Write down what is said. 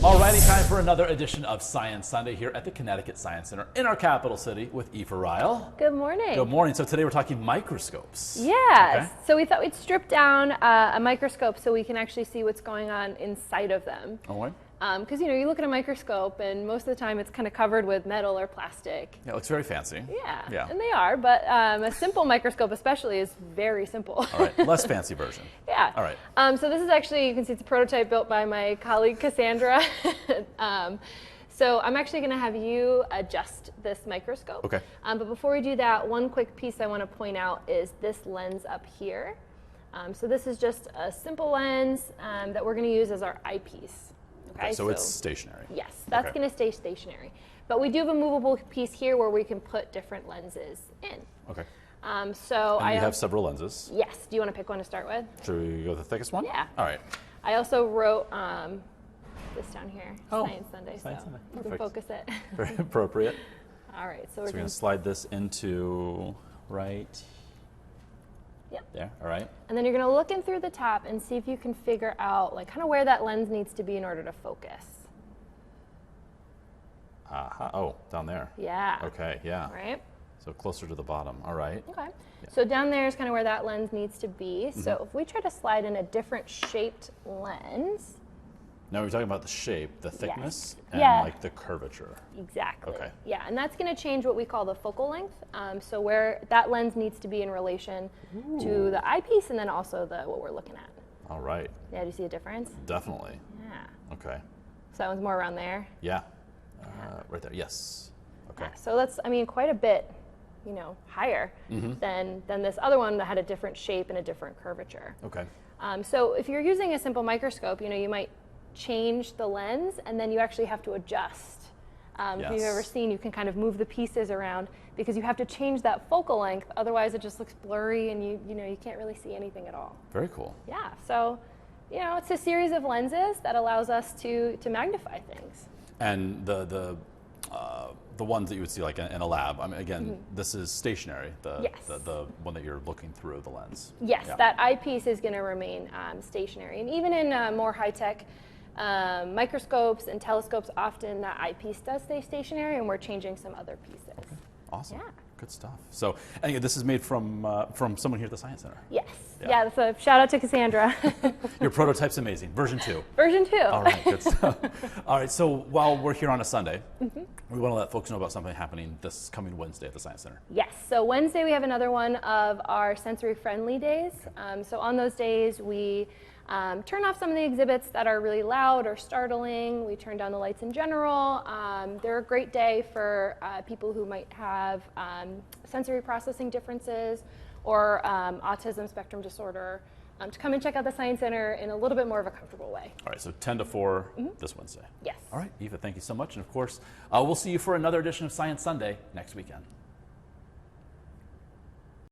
Alrighty, time for another edition of Science Sunday here at the Connecticut Science Center in our capital city with Aoife Ryle. Good morning. Good morning. So today we're talking microscopes. Yes. Okay. So we thought we'd strip down a microscope so we can actually see what's going on inside of them. All right. Because you look at a microscope and most of the time it's kind of covered with metal or plastic. Yeah, it looks very fancy. Yeah. And they are, but a simple microscope especially is very simple. All right, less fancy version. Yeah. All right. So this is actually, you can see it's a prototype built by my colleague Cassandra. So I'm actually going to have you adjust this microscope. Okay. But before we do that, one quick piece I want to point out is this lens up here. So this is just a simple lens that we're going to use as our eyepiece. Okay, so it's stationary. Yes, that's going to stay stationary. But we do have a movable piece here where we can put different lenses in. Okay. So and you have several lenses. Yes. Do you want to pick one to start with? Should we go with the thickest one? Yeah. All right. I also wrote this down here, Science Sunday, Science so Sunday. you can focus it. Very appropriate. All right, so we're going to slide this into right there. All right. And then you're going to look in through the top and see if you can figure out kind of where that lens needs to be in order to focus. Oh, down there. Yeah. Okay, yeah. Right? So closer to the bottom. All right. Okay. Yeah. So down there is kind of where that lens needs to be. So if we try to slide in a different shaped lens. Now we're talking about the shape, the thickness, and like the curvature. Exactly. Okay. Yeah, and that's going to change what we call the focal length. So where that lens needs to be in relation to the eyepiece and then also what we're looking at. All right. Yeah, do you see a difference? Definitely. Yeah. Okay. So that one's more around there? Yeah. Right there. Yes. Okay. Yeah, so that's, quite a bit, higher than this other one that had a different shape and a different curvature. Okay. So if you're using a simple microscope, you might change the lens and then you actually have to adjust. If you've ever seen, you can kind of move the pieces around because you have to change that focal length. Otherwise, it just looks blurry and you can't really see anything at all. Very cool. Yeah. So, it's a series of lenses that allows us to magnify things. And the ones that you would see like in a lab. Again, this is stationary. The one that you're looking through the lens. Yes, that eyepiece is going to remain stationary, and even in more high-tech microscopes and telescopes, often that eyepiece does stay stationary, and we're changing some other pieces. Okay. Awesome. Yeah. Good stuff. So, and again, this is made from someone here at the Science Center. Yes. Yeah. So shout out to Cassandra. Your prototype's amazing. Version 2. Version 2. All right. Good stuff. All right. So while we're here on a Sunday, we want to let folks know about something happening this coming Wednesday at the Science Center. Yes. So Wednesday we have another one of our sensory-friendly days. Okay. So on those days we turn off some of the exhibits that are really loud or startling. We turn down the lights in general. They're a great day for people who might have sensory processing differences or autism spectrum disorder to come and check out the Science Center in a little bit more of a comfortable way. All right, so 10 to 4 this Wednesday. Yes. All right, Aoife, thank you so much. And of course, we'll see you for another edition of Science Sunday next weekend.